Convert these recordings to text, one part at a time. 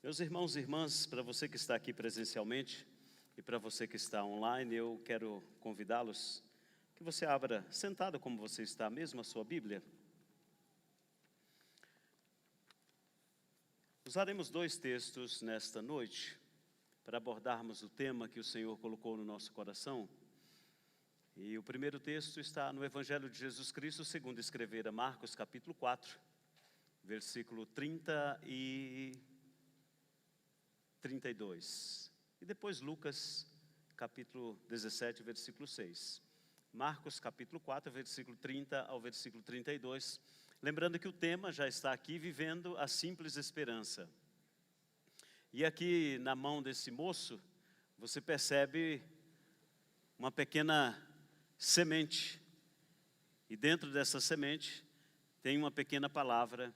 Meus irmãos e irmãs, para você que está aqui presencialmente e para você que está online, eu quero convidá-los que você abra, sentado como você está mesmo, a sua Bíblia. Usaremos dois textos nesta noite para abordarmos o tema que o Senhor colocou no nosso coração. E o primeiro texto está no Evangelho de Jesus Cristo, segundo escrevera Marcos, capítulo 4, versículo 30 e 32. E depois Lucas, capítulo 17, versículo 6. Marcos, capítulo 4, versículo 30 ao versículo 32. Lembrando que o tema já está aqui, vivendo a simples esperança. E aqui na mão desse moço, você percebe uma pequena semente. E dentro dessa semente tem uma pequena palavra,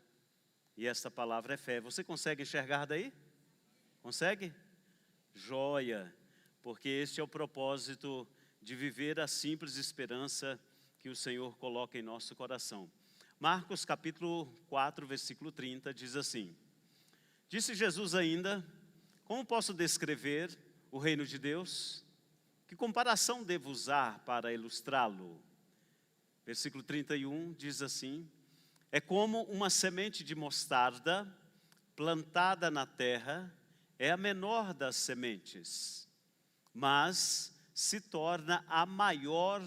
e esta palavra é fé. Você consegue enxergar daí? Consegue? Joia, porque este é o propósito de viver a simples esperança que o Senhor coloca em nosso coração. Marcos capítulo 4, versículo 30 diz assim: Disse Jesus ainda: como posso descrever o reino de Deus? Que comparação devo usar para ilustrá-lo? Versículo 31 diz assim: é como uma semente de mostarda plantada na terra, é a menor das sementes, mas se torna a maior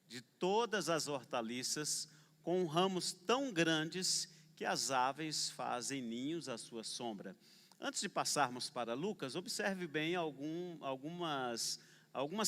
de todas as hortaliças, com ramos tão grandes que as aves fazem ninhos à sua sombra. Antes de passarmos para Lucas, observe bem algumas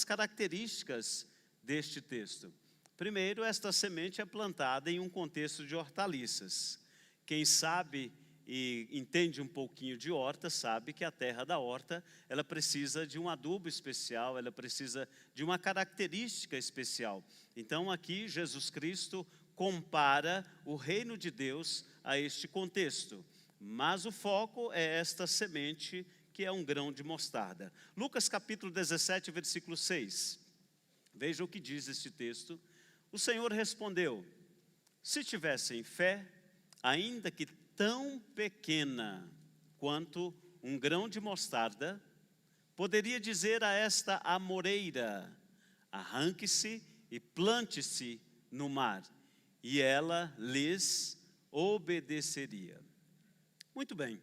características deste texto. Primeiro, esta semente é plantada em um contexto de hortaliças. Quem sabe e entende um pouquinho de horta, sabe que a terra da horta, ela precisa de um adubo especial, ela precisa de uma característica especial. Então aqui Jesus Cristo compara o reino de Deus a este contexto. Mas o foco é esta semente que é um grão de mostarda. Lucas capítulo 17, versículo 6. Veja o que diz este texto. O Senhor respondeu: se tivessem fé, ainda que tão pequena quanto um grão de mostarda, poderia dizer a esta amoreira: arranque-se e plante-se no mar, e ela lhes obedeceria. Muito bem.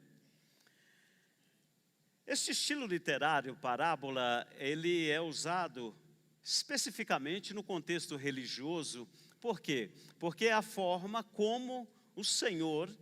Este estilo literário, parábola, ele é usado especificamente no contexto religioso. Por quê? Porque é a forma como o Senhor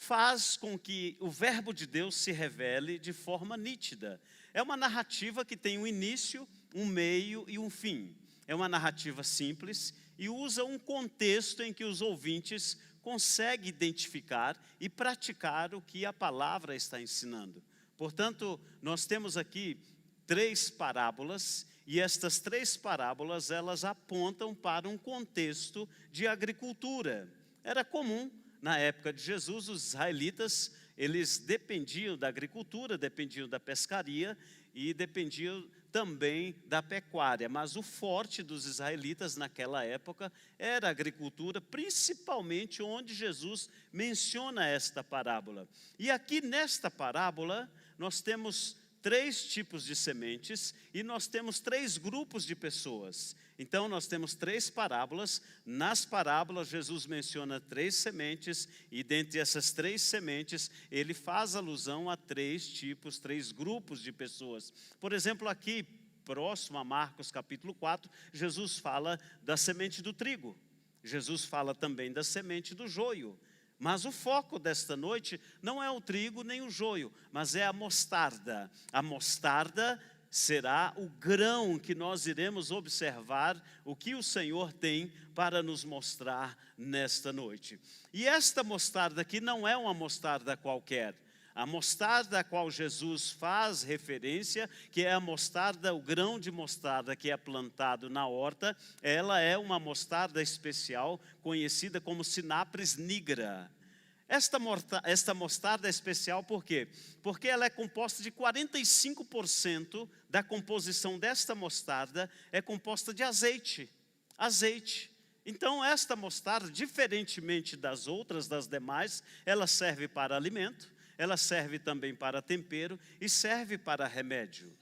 faz com que o verbo de Deus se revele de forma nítida. É uma narrativa que tem um início, um meio e um fim. É uma narrativa simples e usa um contexto em que os ouvintes conseguem identificar e praticar o que a palavra está ensinando. Portanto, nós temos aqui 3 parábolas, e estas 3 parábolas, elas apontam para um contexto de agricultura. Era comum, na época de Jesus, os israelitas, eles dependiam da agricultura, dependiam da pescaria e dependiam também da pecuária. Mas o forte dos israelitas naquela época era a agricultura, principalmente onde Jesus menciona esta parábola. E aqui nesta parábola, nós temos 3 tipos de sementes e nós temos 3 grupos de pessoas. Então nós temos 3 parábolas. Nas parábolas Jesus menciona 3 sementes e dentre essas 3 sementes ele faz alusão a 3 tipos, 3 grupos de pessoas. Por exemplo, aqui próximo a Marcos capítulo 4, Jesus fala da semente do trigo. Jesus fala também da semente do joio. Mas o foco desta noite não é o trigo nem o joio, mas é a mostarda. A mostarda será o grão que nós iremos observar o que o Senhor tem para nos mostrar nesta noite. E esta mostarda aqui não é uma mostarda qualquer. A mostarda a qual Jesus faz referência, que é a mostarda, o grão de mostarda que é plantado na horta, ela é uma mostarda especial, conhecida como Sinapris nigra. Esta mostarda é especial por quê? Porque ela é composta de 45% da composição desta mostarda é composta de azeite. Azeite. Então esta mostarda, diferentemente das outras, das demais, ela serve para alimento. ela serve também para tempero e serve para remédio.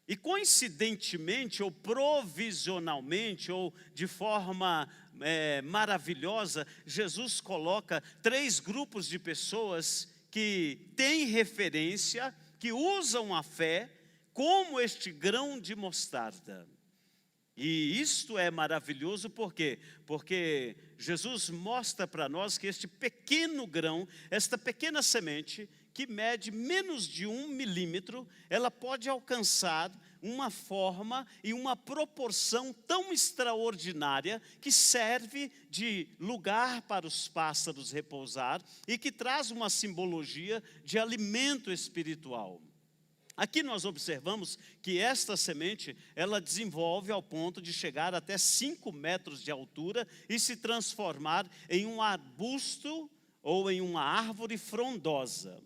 E coincidentemente, ou provisionalmente, ou de forma maravilhosa, Jesus coloca 3 grupos de pessoas que têm referência, que usam a fé como este grão de mostarda. E isto é maravilhoso, por quê? Porque Jesus mostra para nós que este pequeno grão, esta pequena semente, que mede menos de 1 milímetro, ela pode alcançar uma forma e uma proporção tão extraordinária que serve de lugar para os pássaros repousar e que traz uma simbologia de alimento espiritual. Aqui nós observamos que esta semente, ela desenvolve ao ponto de chegar até 5 metros de altura e se transformar em um arbusto ou em uma árvore frondosa.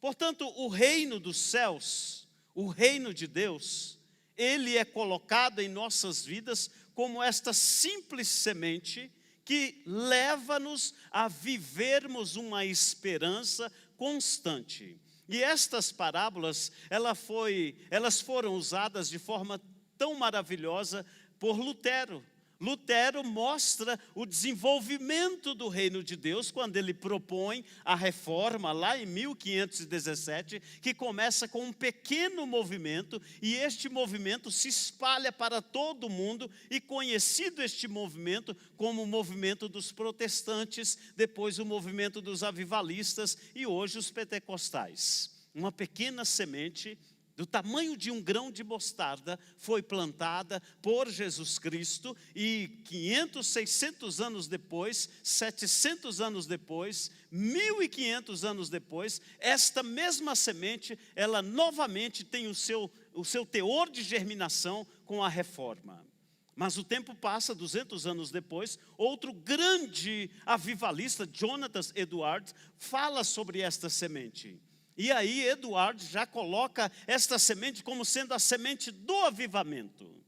Portanto, o reino dos céus, o reino de Deus, ele é colocado em nossas vidas como esta simples semente que leva-nos a vivermos uma esperança constante. E estas parábolas, elas foram usadas de forma tão maravilhosa por Lutero. Lutero mostra o desenvolvimento do reino de Deus quando ele propõe a reforma lá em 1517, que começa com um pequeno movimento e este movimento se espalha para todo o mundo e conhecido este movimento como o movimento dos protestantes, depois o movimento dos avivalistas e hoje os pentecostais. Uma pequena semente do tamanho de um grão de mostarda, foi plantada por Jesus Cristo e 500, 600 anos depois, 700 anos depois, 1500 anos depois, esta mesma semente, ela novamente tem o seu teor de germinação com a reforma. Mas o tempo passa, 200 anos depois, outro grande avivalista, Jonathan Edwards, fala sobre esta semente. E aí Edward já coloca esta semente como sendo a semente do avivamento.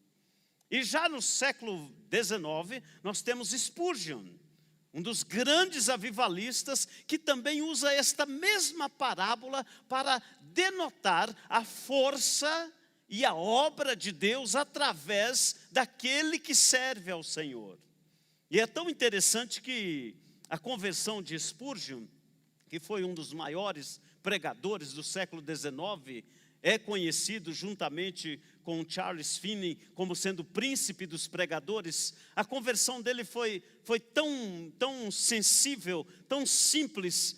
E já no século XIX, nós temos Spurgeon, um dos grandes avivalistas, que também usa esta mesma parábola para denotar a força e a obra de Deus através daquele que serve ao Senhor. E é tão interessante que a conversão de Spurgeon, que foi um dos maiores pregadores do século XIX, é conhecido juntamente com Charles Finney como sendo o príncipe dos pregadores. A conversão dele foi tão sensível, tão simples.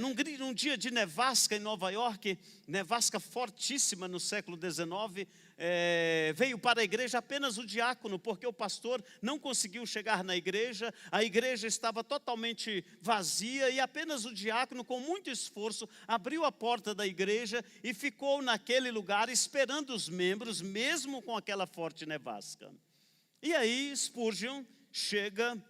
Num dia de nevasca em Nova York, nevasca fortíssima no século XIX, veio para a igreja apenas o diácono, porque o pastor não conseguiu chegar na igreja, a igreja estava totalmente vazia e apenas o diácono, com muito esforço, abriu a porta da igreja e ficou naquele lugar esperando os membros, mesmo com aquela forte nevasca. E aí Spurgeon chega,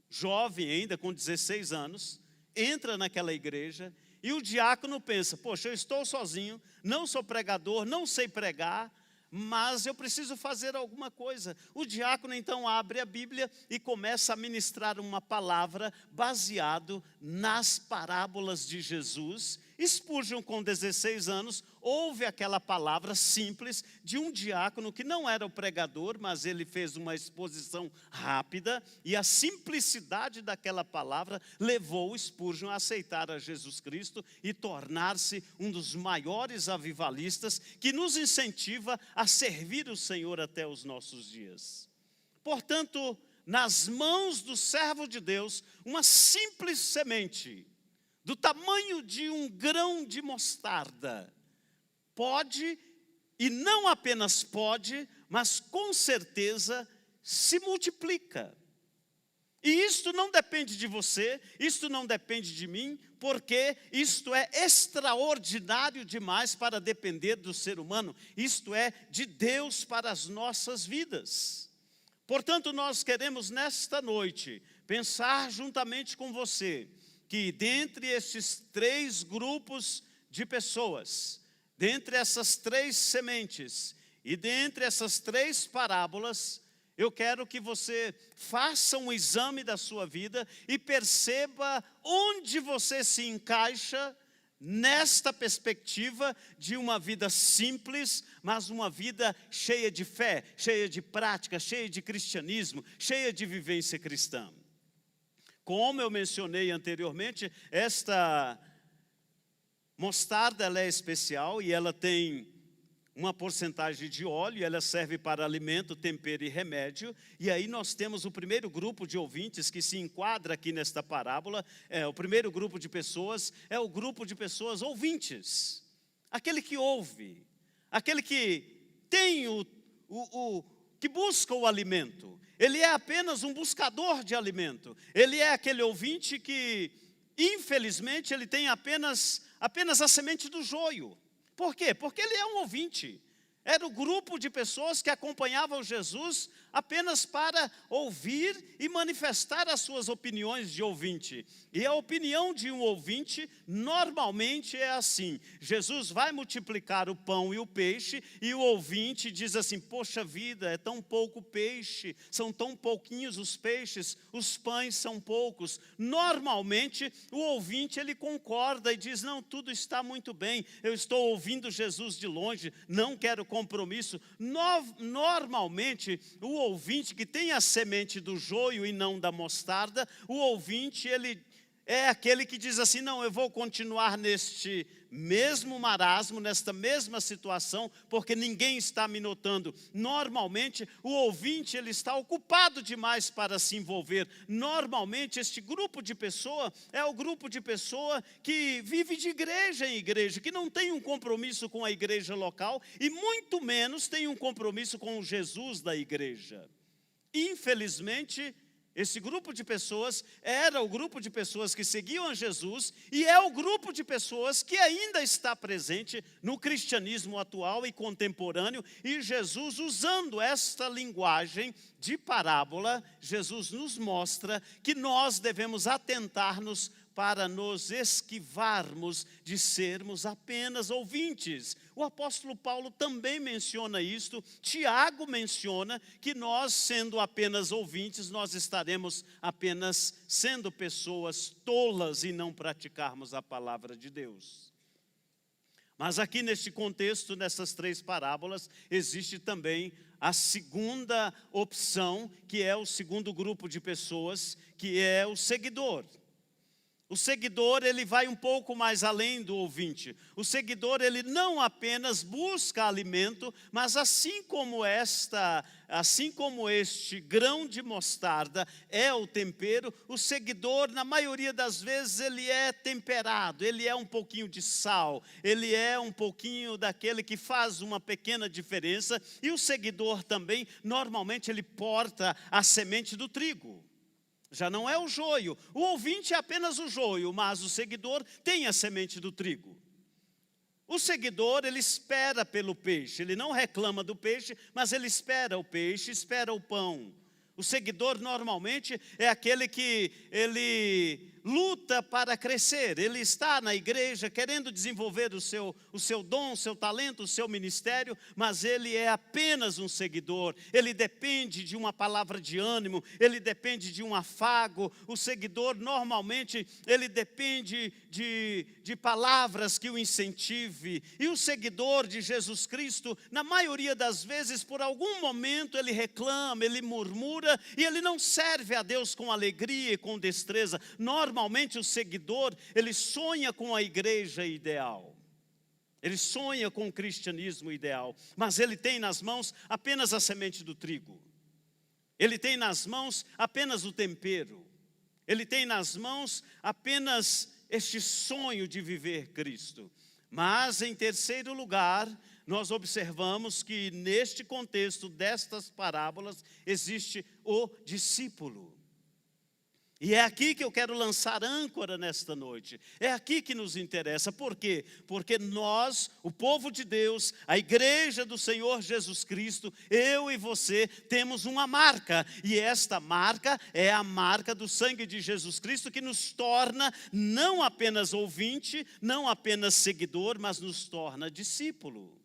jovem ainda, com 16 anos, entra naquela igreja e o diácono pensa, poxa, eu estou sozinho, não sou pregador, não sei pregar, mas eu preciso fazer alguma coisa. O diácono então abre a Bíblia e começa a ministrar uma palavra baseado nas parábolas de Jesus. Spurgeon, com 16 anos, ouve aquela palavra simples de um diácono que não era o pregador, mas ele fez uma exposição rápida, e a simplicidade daquela palavra levou Spurgeon a aceitar a Jesus Cristo e tornar-se um dos maiores avivalistas que nos incentiva a servir o Senhor até os nossos dias. Portanto, nas mãos do servo de Deus, uma simples semente, do tamanho de um grão de mostarda, pode, e não apenas pode, mas com certeza se multiplica. E isto não depende de você, isto não depende de mim, porque isto é extraordinário demais para depender do ser humano. Isto é de Deus para as nossas vidas. Portanto, nós queremos nesta noite pensar juntamente com você que dentre estes 3 grupos de pessoas, dentre essas 3 sementes e dentre essas 3 parábolas, eu quero que você faça um exame da sua vida e perceba onde você se encaixa nesta perspectiva de uma vida simples, mas uma vida cheia de fé, cheia de prática, cheia de cristianismo, cheia de vivência cristã. Como eu mencionei anteriormente, esta mostarda ela é especial e ela tem uma porcentagem de óleo, ela serve para alimento, tempero e remédio. E aí nós temos o primeiro grupo de ouvintes que se enquadra aqui nesta parábola. O primeiro grupo de pessoas é o grupo de pessoas ouvintes. Aquele que ouve, aquele que tem que busca o alimento. Ele é apenas um buscador de alimento. Ele é aquele ouvinte que, infelizmente, ele tem apenas a semente do joio. Por quê? Porque ele é um ouvinte. Era o grupo de pessoas que acompanhavam Jesus apenas para ouvir e manifestar as suas opiniões de ouvinte. E a opinião de um ouvinte normalmente é assim: Jesus vai multiplicar o pão e o peixe, e o ouvinte diz assim: poxa vida, é tão pouco peixe, são tão pouquinhos os peixes, os pães são poucos. Normalmente o ouvinte ele concorda e diz: não, tudo está muito bem, eu estou ouvindo Jesus de longe, não quero compromisso. Normalmente o ouvinte que tem a semente do joio e não da mostarda, o ouvinte ele é aquele que diz assim: não, eu vou continuar neste mesmo marasmo, nesta mesma situação, porque ninguém está me notando. Normalmente, o ouvinte ele está ocupado demais para se envolver. Normalmente, este grupo de pessoa é o grupo de pessoa que vive de igreja em igreja, que não tem um compromisso com a igreja local e muito menos tem um compromisso com o Jesus da igreja. Infelizmente, esse grupo de pessoas era o grupo de pessoas que seguiam a Jesus e é o grupo de pessoas que ainda está presente no cristianismo atual e contemporâneo. E Jesus, usando esta linguagem de parábola, Jesus nos mostra que nós devemos atentar-nos para nos esquivarmos de sermos apenas ouvintes. O apóstolo Paulo também menciona isto. Tiago menciona que nós, sendo apenas ouvintes, nós estaremos apenas sendo pessoas tolas e não praticarmos a palavra de Deus. Mas aqui neste contexto, nessas três parábolas, existe também a segunda opção, que é o segundo grupo de pessoas, que é o seguidor. O seguidor, ele vai um pouco mais além do ouvinte. O seguidor, ele não apenas busca alimento, mas assim como este grão de mostarda é o tempero, o seguidor, na maioria das vezes, ele é temperado, ele é um pouquinho de sal, ele é um pouquinho daquele que faz uma pequena diferença. E o seguidor também, normalmente, ele porta a semente do trigo. Já não é o joio. O ouvinte é apenas o joio, mas o seguidor tem a semente do trigo. O seguidor, ele espera pelo peixe. Ele não reclama do peixe, mas ele espera o peixe, espera o pão. O seguidor, normalmente, é aquele que ele luta para crescer. Ele está na igreja querendo desenvolver o seu dom, o seu talento, o seu ministério, mas ele é apenas um seguidor. Ele depende de uma palavra de ânimo, ele depende de um afago. O seguidor, normalmente, ele depende de palavras que o incentive. E o seguidor de Jesus Cristo, na maioria das vezes, por algum momento, ele reclama, ele murmura, e ele não serve a Deus com alegria e com destreza. Normalmente o seguidor, ele sonha com a igreja ideal. Ele sonha com o cristianismo ideal, mas ele tem nas mãos apenas a semente do trigo. Ele tem nas mãos apenas o tempero. Ele tem nas mãos apenas este sonho de viver Cristo. Mas, em terceiro lugar, nós observamos que neste contexto destas parábolas existe o discípulo. E é aqui que eu quero lançar âncora nesta noite. É aqui que nos interessa. Por quê? Porque nós, o povo de Deus, a igreja do Senhor Jesus Cristo, eu e você, temos uma marca. E esta marca é a marca do sangue de Jesus Cristo, que nos torna não apenas ouvinte, não apenas seguidor, mas nos torna discípulo.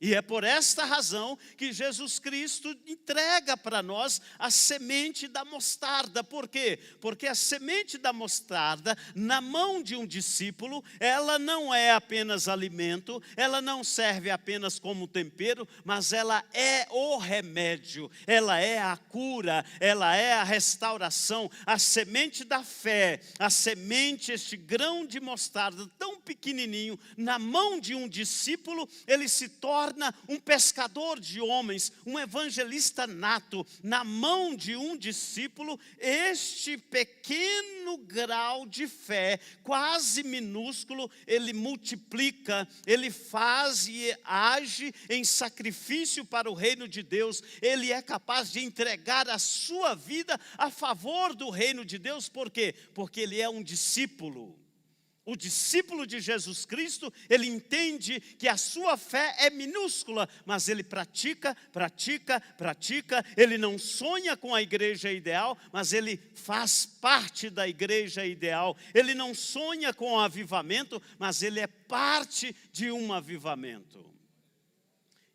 E é por esta razão que Jesus Cristo entrega para nós a semente da mostarda. Por quê? Porque a semente da mostarda, na mão de um discípulo, ela não é apenas alimento, ela não serve apenas como tempero, mas ela é o remédio, ela é a cura, ela é a restauração. A semente da fé, a semente, este grão de mostarda tão pequenininho, na mão de um discípulo, ele se torna um pescador de homens, um evangelista nato. Na mão de um discípulo, este pequeno grau de fé, quase minúsculo, ele multiplica, ele faz e age em sacrifício para o reino de Deus. Ele é capaz de entregar a sua vida a favor do reino de Deus. Por quê? Porque ele é um discípulo. O discípulo de Jesus Cristo, ele entende que a sua fé é minúscula, mas ele pratica, ele não sonha com a igreja ideal, mas ele faz parte da igreja ideal. Ele não sonha com o avivamento, mas ele é parte de um avivamento.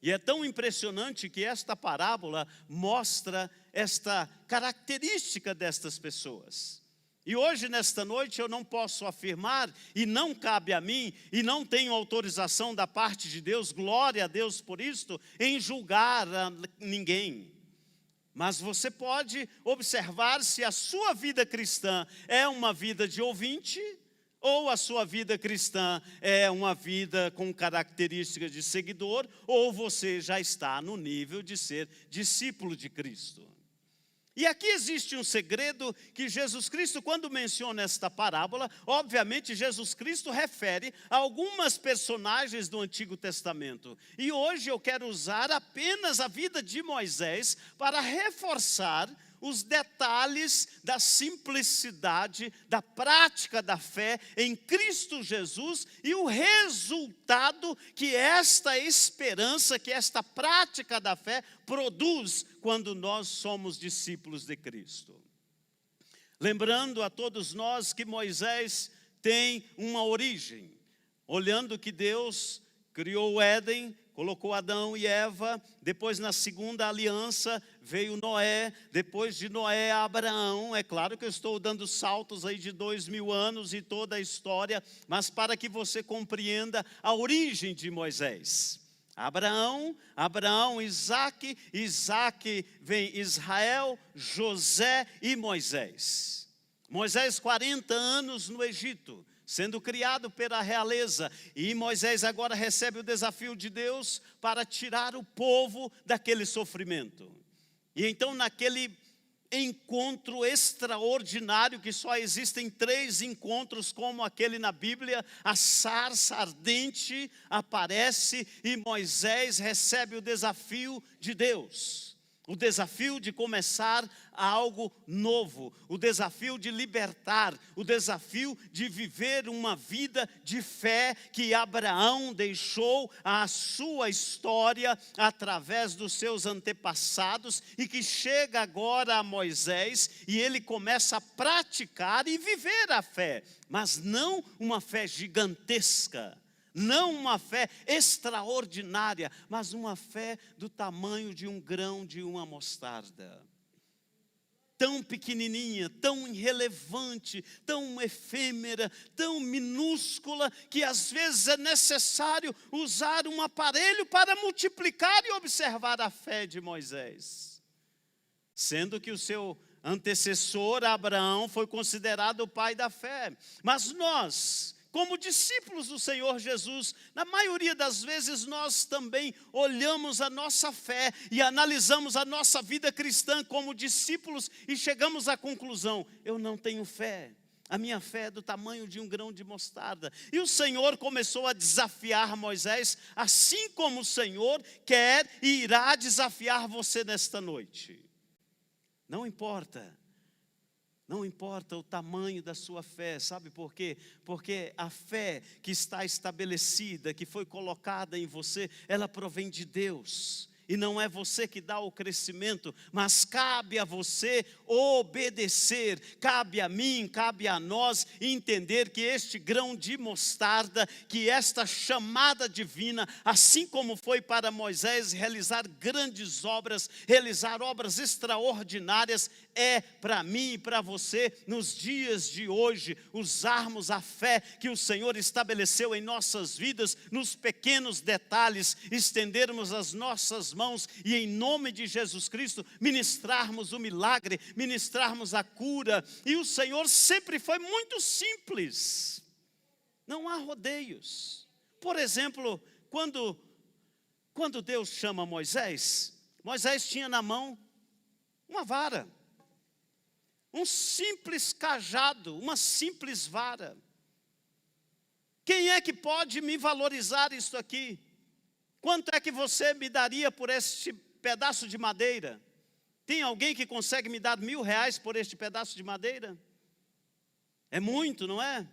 E é tão impressionante que esta parábola mostra esta característica destas pessoas. E hoje, nesta noite, eu não posso afirmar, e não cabe a mim, e não tenho autorização da parte de Deus, glória a Deus por isto, em julgar a ninguém. Mas você pode observar se a sua vida cristã é uma vida de ouvinte, ou a sua vida cristã é uma vida com características de seguidor, ou você já está no nível de ser discípulo de Cristo. E aqui existe um segredo que Jesus Cristo, quando menciona esta parábola, obviamente Jesus Cristo refere a algumas personagens do Antigo Testamento. E hoje eu quero usar apenas a vida de Moisés para reforçar os detalhes da simplicidade, da prática da fé em Cristo Jesus e o resultado que esta esperança, que esta prática da fé produz quando nós somos discípulos de Cristo. Lembrando a todos nós que Moisés tem uma origem, olhando que Deus criou o Éden, colocou Adão e Eva, depois na segunda aliança veio Noé, depois de Noé Abraão. É claro que eu estou dando saltos aí de 2000 anos e toda a história, mas para que você compreenda a origem de Moisés. Abraão, Isaque vem Israel, José e Moisés. Moisés 40 anos no Egito, sendo criado pela realeza, e Moisés agora recebe o desafio de Deus para tirar o povo daquele sofrimento. E então naquele encontro extraordinário, que só existem 3 encontros como aquele na Bíblia, a sarça ardente aparece e Moisés recebe o desafio de Deus. O desafio de começar algo novo, o desafio de libertar, o desafio de viver uma vida de fé que Abraão deixou a sua história através dos seus antepassados e que chega agora a Moisés e ele começa a praticar e viver a fé, mas não uma fé gigantesca. Não uma fé extraordinária, mas uma fé do tamanho de um grão de uma mostarda. Tão pequenininha, tão irrelevante, tão efêmera, tão minúscula, que às vezes é necessário usar um aparelho para multiplicar e observar a fé de Moisés. Sendo que o seu antecessor, Abraão, foi considerado o pai da fé. Mas nós, como discípulos do Senhor Jesus, na maioria das vezes nós também olhamos a nossa fé e analisamos a nossa vida cristã como discípulos e chegamos à conclusão: eu não tenho fé, a minha fé é do tamanho de um grão de mostarda. E o Senhor começou a desafiar Moisés, assim como o Senhor quer e irá desafiar você nesta noite. Não importa o tamanho da sua fé, sabe por quê? Porque a fé que está estabelecida, que foi colocada em você, ela provém de Deus. e não é você que dá o crescimento, mas cabe a você obedecer, cabe a mim, cabe a nós entender que este grão de mostarda, que esta chamada divina, assim como foi para Moisés realizar grandes obras, realizar obras extraordinárias, é para mim e para você, nos dias de hoje, usarmos a fé que o Senhor estabeleceu em nossas vidas, nos pequenos detalhes, estendermos as nossas mãos e em nome de Jesus Cristo, ministrarmos o milagre, ministrarmos a cura. E o Senhor sempre foi muito simples, não há rodeios. Por exemplo, quando Deus chama Moisés, Moisés tinha na mão uma vara, um simples cajado, uma simples vara. Quem é que pode me valorizar isso aqui? Quanto é que você me daria por este pedaço de madeira? Tem alguém que consegue me dar R$1.000 por este pedaço de madeira? É muito, não é?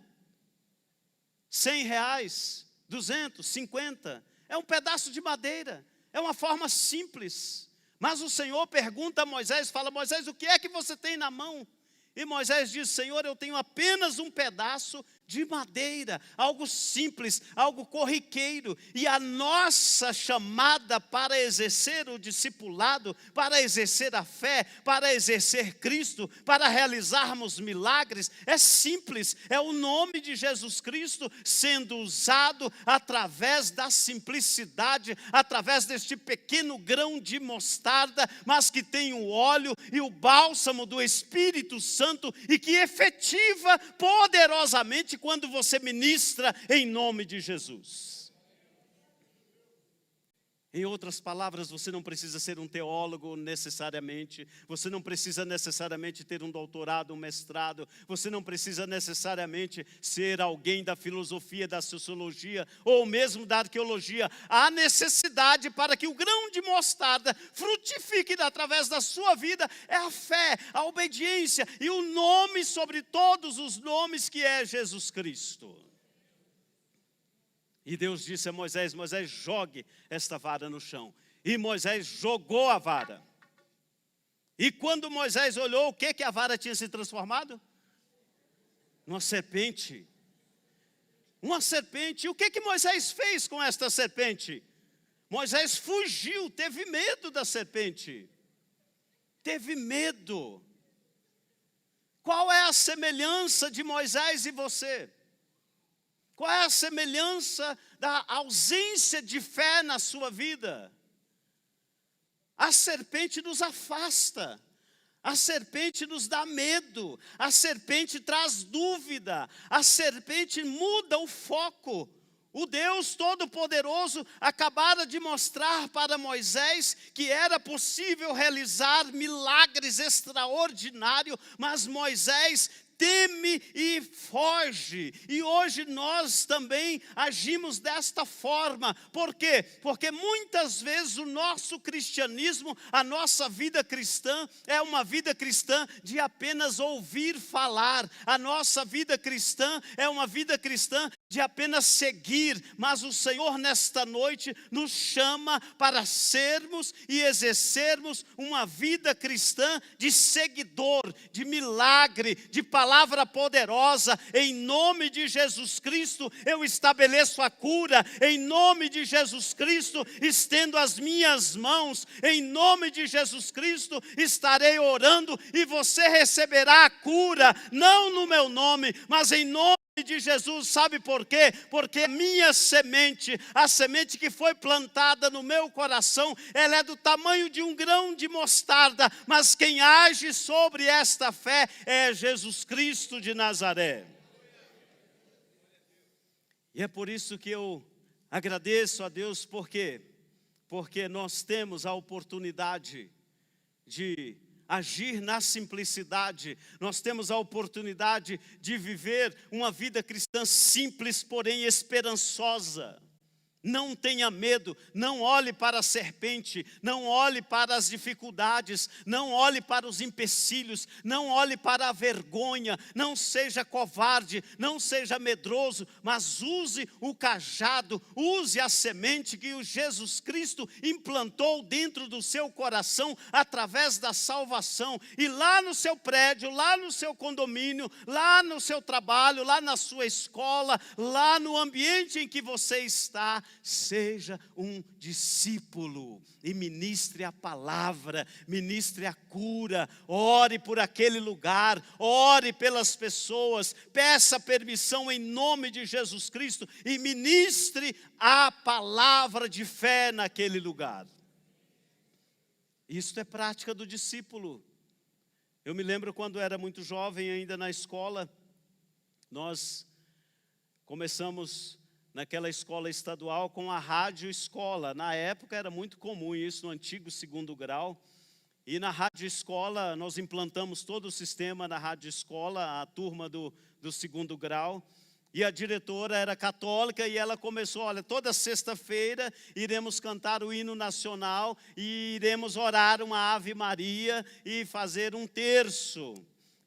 R$100, 200, 50, é um pedaço de madeira, é uma forma simples. Mas o Senhor pergunta a Moisés, fala: Moisés, o que é que você tem na mão? E Moisés diz: Senhor, eu tenho apenas um pedaço de madeira, algo simples, algo corriqueiro. E a nossa chamada para exercer o discipulado, para exercer a fé, para exercer Cristo, para realizarmos milagres, é simples, é o nome de Jesus Cristo sendo usado através da simplicidade, através deste pequeno grão de mostarda, mas que tem o óleo e o bálsamo do Espírito Santo e que efetiva poderosamente quando você ministra em nome de Jesus. Em outras palavras, você não precisa ser um teólogo necessariamente, você não precisa necessariamente ter um doutorado, um mestrado, você não precisa necessariamente ser alguém da filosofia, da sociologia ou mesmo da arqueologia. Há necessidade para que o grão de mostarda frutifique através da sua vida, é a fé, a obediência e o nome sobre todos os nomes, que é Jesus Cristo. E Deus disse a Moisés: Moisés, jogue esta vara no chão. E Moisés jogou a vara. E quando Moisés olhou, o que a vara tinha se transformado? Numa serpente. Uma serpente. E o que Moisés fez com esta serpente? Moisés fugiu, teve medo da serpente. Teve medo. Qual é a semelhança de Moisés e você? Qual é a semelhança da ausência de fé na sua vida? A serpente nos afasta, a serpente nos dá medo, a serpente traz dúvida, a serpente muda o foco. O Deus Todo-Poderoso acabara de mostrar para Moisés que era possível realizar milagres extraordinários, mas Moisés teme e foge. E hoje nós também agimos desta forma. Por quê? Porque muitas vezes o nosso cristianismo, a nossa vida cristã, é uma vida cristã de apenas ouvir falar. A nossa vida cristã é uma vida cristã de apenas seguir. Mas o Senhor nesta noite nos chama para sermos e exercermos uma vida cristã de seguidor, de milagre, de palavra poderosa. Em nome de Jesus Cristo eu estabeleço a cura, em nome de Jesus Cristo estendo as minhas mãos, em nome de Jesus Cristo estarei orando e você receberá a cura, não no meu nome, mas em nome de Jesus. Sabe por quê? Porque a minha semente, a semente que foi plantada no meu coração, ela é do tamanho de um grão de mostarda, mas quem age sobre esta fé é Jesus Cristo de Nazaré. E é por isso que eu agradeço a Deus, porque nós temos a oportunidade de agir na simplicidade. Nós temos a oportunidade de viver uma vida cristã simples, porém esperançosa. Não tenha medo, não olhe para a serpente, não olhe para as dificuldades, não olhe para os empecilhos, não olhe para a vergonha, não seja covarde, não seja medroso, mas use o cajado, use a semente que o Jesus Cristo implantou dentro do seu coração através da salvação. E lá no seu prédio, lá no seu condomínio, lá no seu trabalho, lá na sua escola, lá no ambiente em que você está, seja um discípulo e ministre a palavra, ministre a cura, ore por aquele lugar, ore pelas pessoas, peça permissão em nome de Jesus Cristo e ministre a palavra de fé naquele lugar. Isto é prática do discípulo. Eu me lembro quando era muito jovem, ainda na escola, nós começamos naquela escola estadual com a rádio escola. Na época era muito comum isso, no antigo 2º grau. E na rádio escola nós implantamos todo o sistema na rádio escola, a turma do 2º grau. E a diretora era católica e ela começou, olha, toda sexta-feira iremos cantar o hino nacional e iremos orar uma Ave Maria e fazer um terço.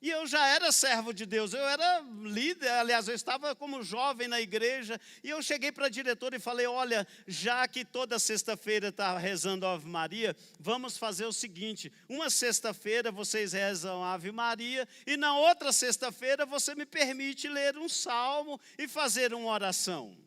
E eu já era servo de Deus, eu era líder, aliás, eu estava como jovem na igreja, e eu cheguei para a diretora e falei, olha, já que toda sexta-feira está rezando a Ave Maria, vamos fazer o seguinte, uma sexta-feira vocês rezam a Ave Maria, e na outra sexta-feira você me permite ler um salmo e fazer uma oração.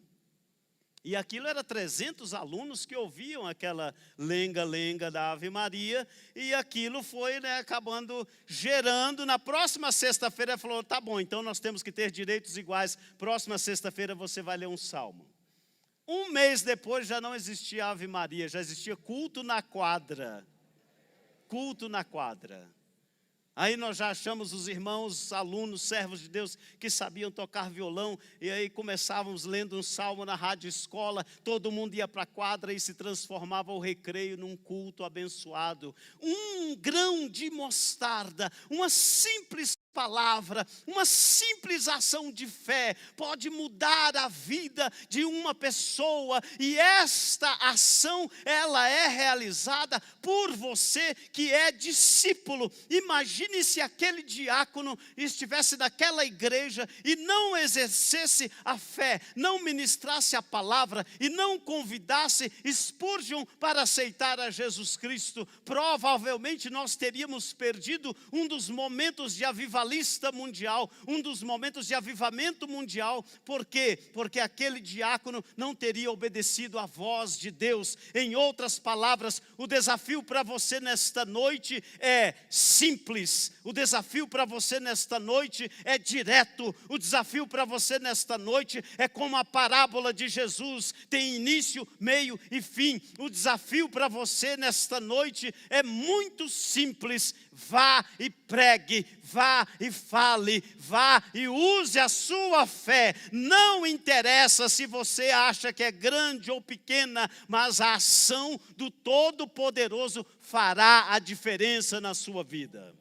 E aquilo era 300 alunos que ouviam aquela lenga-lenga da Ave Maria, e aquilo foi acabando gerando. Na próxima sexta-feira, ela falou, tá bom, então nós temos que ter direitos iguais, próxima sexta-feira você vai ler um salmo. Um mês depois já não existia Ave Maria, já existia culto na quadra. Culto na quadra. Aí nós já achamos os irmãos, alunos, servos de Deus que sabiam tocar violão, e aí começávamos lendo um salmo na rádio escola, todo mundo ia para a quadra e se transformava o recreio num culto abençoado. Um grão de mostarda, uma simples palavra, uma simples ação de fé pode mudar a vida de uma pessoa, e esta ação, ela é realizada por você que é discípulo. Imagine se aquele diácono estivesse naquela igreja e não exercesse a fé, não ministrasse a palavra e não convidasse Spurgeon para aceitar a Jesus Cristo. Provavelmente nós teríamos perdido um dos momentos de avivamento mundial, um dos momentos de avivamento mundial. Por quê? Porque aquele diácono não teria obedecido à voz de Deus. Em outras palavras, o desafio para você nesta noite é simples, o desafio para você nesta noite é direto, o desafio para você nesta noite é como a parábola de Jesus, tem início, meio e fim. O desafio para você nesta noite é muito simples: vá e pregue, vá e fale, vá e use a sua fé. Não interessa se você acha que é grande ou pequena, mas a ação do Todo-Poderoso fará a diferença na sua vida.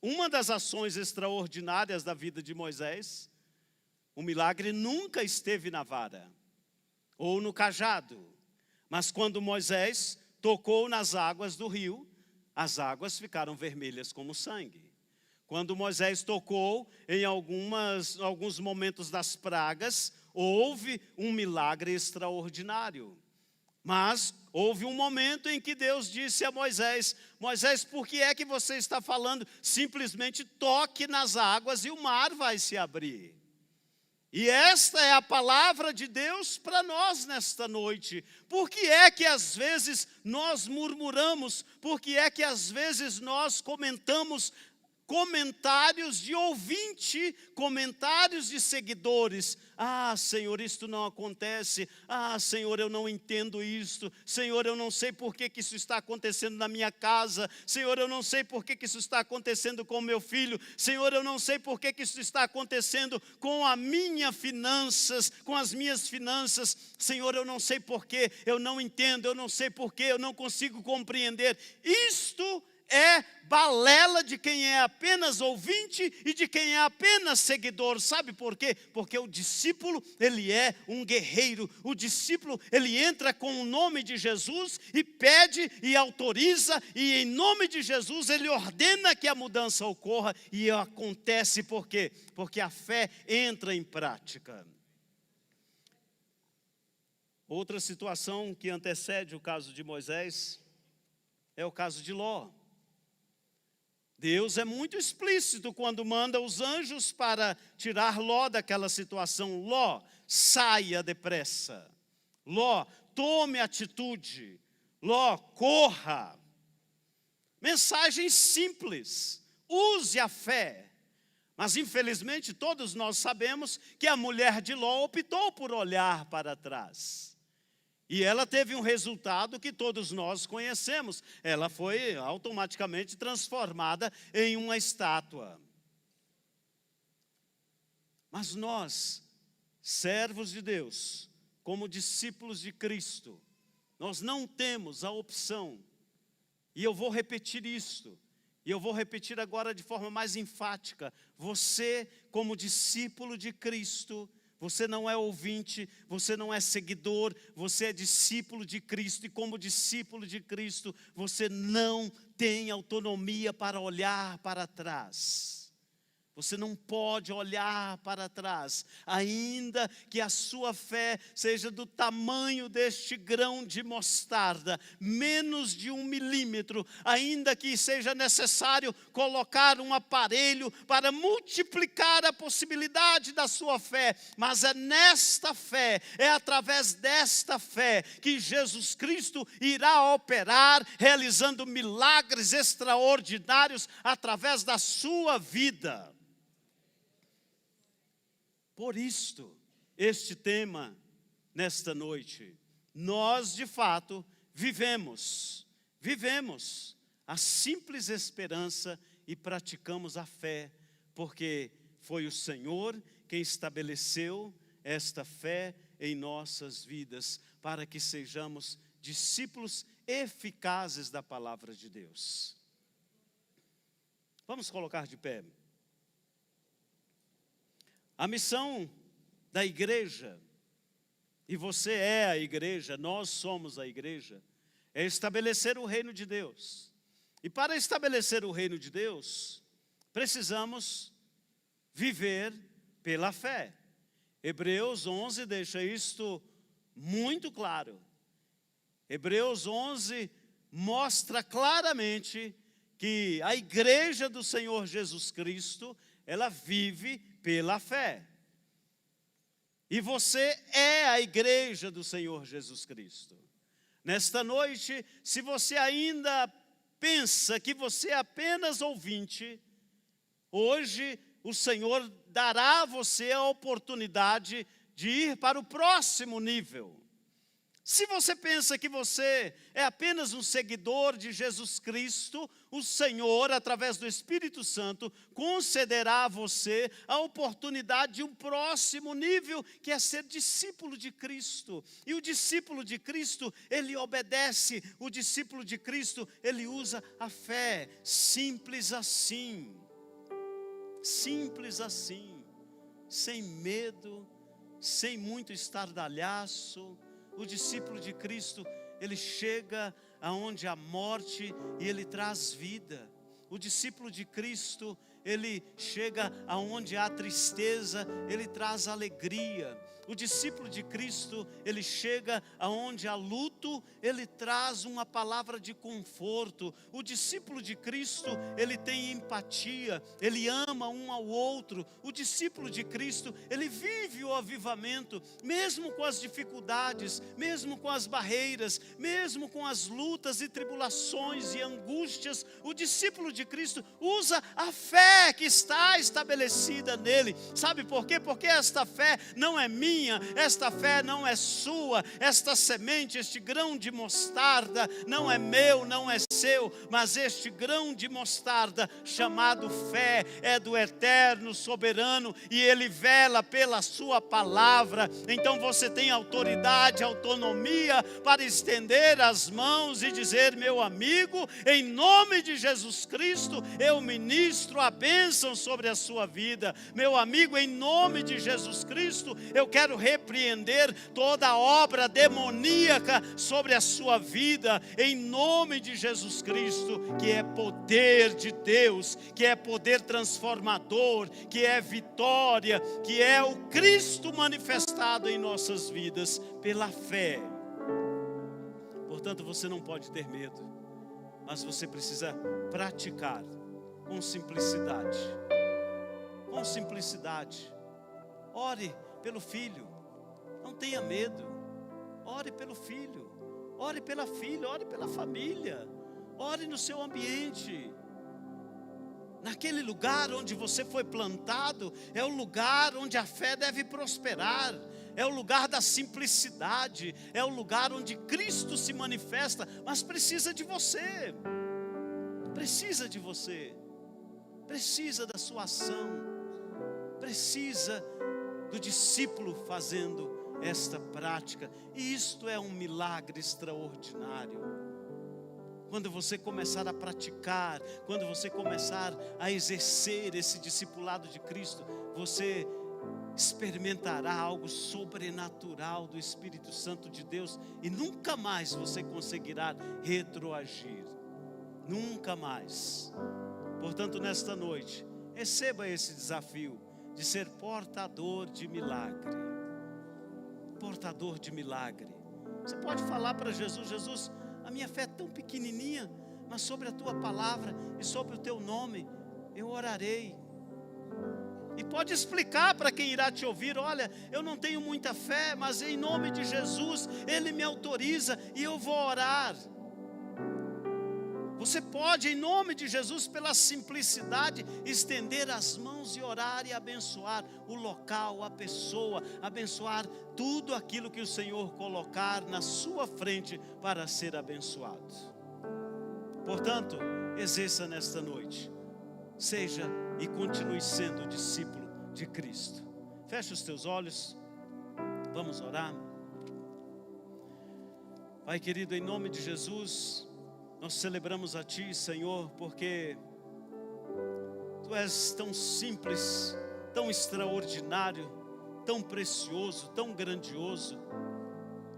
Uma das ações extraordinárias da vida de Moisés, o milagre nunca esteve na vara ou no cajado, mas quando Moisés tocou nas águas do rio, as águas ficaram vermelhas como sangue. Quando Moisés tocou em alguns momentos das pragas, houve um milagre extraordinário. Mas houve um momento em que Deus disse a Moisés: Moisés, por que é que você está falando? Simplesmente toque nas águas e o mar vai se abrir. E esta é a palavra de Deus para nós nesta noite. Por que é que às vezes nós murmuramos? Por que é que às vezes nós comentamos comentários de ouvinte, comentários de seguidores? Ah, Senhor, isto não acontece. Ah, Senhor, eu não entendo isto. Senhor, eu não sei por que isso está acontecendo na minha casa. Senhor, eu não sei por que isso está acontecendo com o meu filho. Senhor, eu não sei por que isso está acontecendo com as minhas finanças, Senhor, eu não sei por que, eu não entendo, eu não sei por que, eu não consigo compreender. Isto é balela de quem é apenas ouvinte e de quem é apenas seguidor. Sabe por quê? Porque o discípulo, ele é um guerreiro. O discípulo, ele entra com o nome de Jesus e pede e autoriza, e em nome de Jesus ele ordena que a mudança ocorra, e acontece. Por quê? Porque a fé entra em prática. Outra situação que antecede o caso de Moisés é o caso de Ló. Deus é muito explícito quando manda os anjos para tirar Ló daquela situação. Ló, saia depressa. Ló, tome atitude. Ló, corra. Mensagem simples. Use a fé. Mas infelizmente todos nós sabemos que a mulher de Ló optou por olhar para trás. E ela teve um resultado que todos nós conhecemos. Ela foi automaticamente transformada em uma estátua. Mas nós, servos de Deus, como discípulos de Cristo, nós não temos a opção. E eu vou repetir isto. E eu vou repetir agora de forma mais enfática. Você, como discípulo de Cristo, você não é ouvinte, você não é seguidor, você é discípulo de Cristo. E como discípulo de Cristo, você não tem autonomia para olhar para trás. Você não pode olhar para trás, ainda que a sua fé seja do tamanho deste grão de mostarda, menos de 1 milímetro, ainda que seja necessário colocar um aparelho para multiplicar a possibilidade da sua fé, mas é nesta fé, é através desta fé que Jesus Cristo irá operar, realizando milagres extraordinários através da sua vida. Por isto, este tema, nesta noite, nós de fato vivemos a simples esperança e praticamos a fé, porque foi o Senhor quem estabeleceu esta fé em nossas vidas, para que sejamos discípulos eficazes da palavra de Deus. Vamos colocar de pé. A missão da igreja, e você é a igreja, nós somos a igreja, é estabelecer o reino de Deus. E para estabelecer o reino de Deus, precisamos viver pela fé. Hebreus 11 deixa isto muito claro. Hebreus 11 mostra claramente que a igreja do Senhor Jesus Cristo, ela vive pela fé. E você é a igreja do Senhor Jesus Cristo. Nesta noite, se você ainda pensa que você é apenas ouvinte, hoje o Senhor dará a você a oportunidade de ir para o próximo nível. Se você pensa que você é apenas um seguidor de Jesus Cristo, o Senhor, através do Espírito Santo, concederá a você a oportunidade de um próximo nível, que é ser discípulo de Cristo. E o discípulo de Cristo, ele obedece. O discípulo de Cristo, ele usa a fé. Simples assim. Simples assim. Sem medo, sem muito estardalhaço. O discípulo de Cristo, ele chega aonde há morte e ele traz vida. O discípulo de Cristo, ele chega aonde há tristeza, ele traz alegria. O discípulo de Cristo, ele chega aonde há luto, ele traz uma palavra de conforto. O discípulo de Cristo, ele tem empatia, ele ama um ao outro. O discípulo de Cristo, ele vive o avivamento, mesmo com as dificuldades, mesmo com as barreiras, mesmo com as lutas e tribulações e angústias. O discípulo de Cristo usa a fé fé que está estabelecida nele. Sabe por quê? Porque esta fé não é minha, esta fé não é sua, esta semente, este grão de mostarda não é meu, não é seu, mas este grão de mostarda chamado fé é do eterno, soberano, e ele vela pela sua palavra. Então você tem autoridade, autonomia para estender as mãos e dizer: meu amigo, em nome de Jesus Cristo, eu ministro a bênção sobre a sua vida. Meu amigo, em nome de Jesus Cristo, eu quero repreender toda obra demoníaca sobre a sua vida, em nome de Jesus Cristo, que é poder de Deus, que é poder transformador, que é vitória, que é o Cristo manifestado em nossas vidas pela fé. Portanto, você não pode ter medo, mas você precisa praticar com simplicidade. Com simplicidade. Ore pelo filho, não tenha medo. Ore pelo filho, ore pela filha, ore pela família, ore no seu ambiente. Naquele lugar onde você foi plantado, é o lugar onde a fé deve prosperar, é o lugar da simplicidade, é o lugar onde Cristo se manifesta, mas precisa de você, precisa de você, precisa da sua ação, precisa do discípulo fazendo esta prática, e isto é um milagre extraordinário. Quando você começar a praticar, quando você começar a exercer esse discipulado de Cristo, você experimentará algo sobrenatural do Espírito Santo de Deus, e nunca mais você conseguirá retroagir, nunca mais. Portanto, nesta noite, receba esse desafio de ser portador de milagre. Portador de milagre. Você pode falar para Jesus: Jesus, a minha fé é tão pequenininha, mas sobre a tua palavra e sobre o teu nome eu orarei. E pode explicar para quem irá te ouvir: olha, eu não tenho muita fé, mas em nome de Jesus Ele me autoriza e eu vou orar. Você pode, em nome de Jesus, pela simplicidade, estender as mãos e orar e abençoar o local, a pessoa, abençoar tudo aquilo que o Senhor colocar na sua frente para ser abençoado. Portanto, exerça nesta noite, seja e continue sendo discípulo de Cristo. Feche os teus olhos, vamos orar. Pai querido, em nome de Jesus, nós celebramos a Ti, Senhor, porque Tu és tão simples, tão extraordinário, tão precioso, tão grandioso.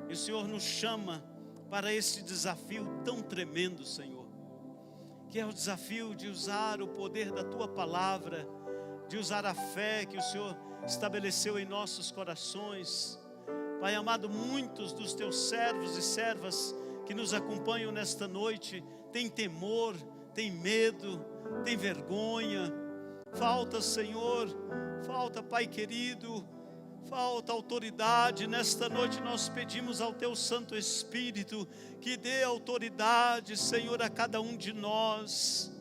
E o Senhor nos chama para esse desafio tão tremendo, Senhor, que é o desafio de usar o poder da Tua palavra, de usar a fé que o Senhor estabeleceu em nossos corações. Pai amado, muitos dos Teus servos e servas que nos acompanham nesta noite têm temor, têm medo, têm vergonha. Falta, Senhor, falta, Pai querido, falta autoridade. Nesta noite nós pedimos ao Teu Santo Espírito que dê autoridade, Senhor, a cada um de nós,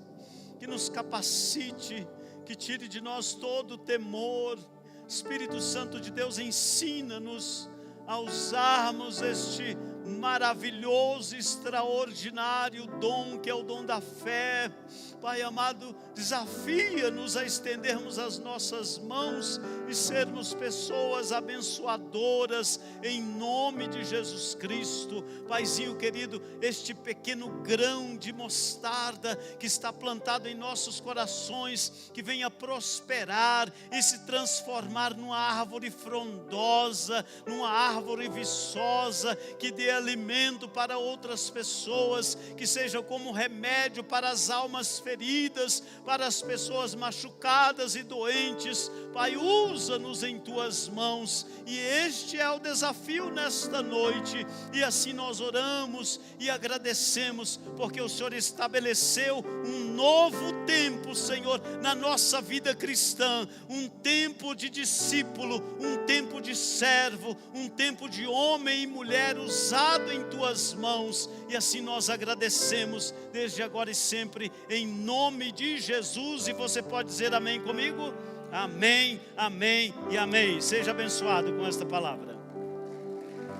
que nos capacite, que tire de nós todo o temor. Espírito Santo de Deus, ensina-nos a usarmos este maravilhoso, extraordinário dom que é o dom da fé. Pai amado, desafia-nos a estendermos as nossas mãos e sermos pessoas abençoadoras em nome de Jesus Cristo. Paizinho querido, este pequeno grão de mostarda que está plantado em nossos corações, que venha prosperar e se transformar numa árvore frondosa, numa árvore viçosa, que dê alimento para outras pessoas, que seja como remédio para as almas feridas, para as pessoas machucadas e doentes. Pai, usa-nos em Tuas mãos, e este é o desafio nesta noite, e assim nós oramos e agradecemos, porque o Senhor estabeleceu um novo tempo, Senhor, na nossa vida cristã, um tempo de discípulo, um tempo de servo, um tempo de homem e mulher usado confiado em tuas mãos, e assim nós agradecemos desde agora e sempre, em nome de Jesus. E você pode dizer amém comigo? Amém, amém e amém. Seja abençoado com esta palavra.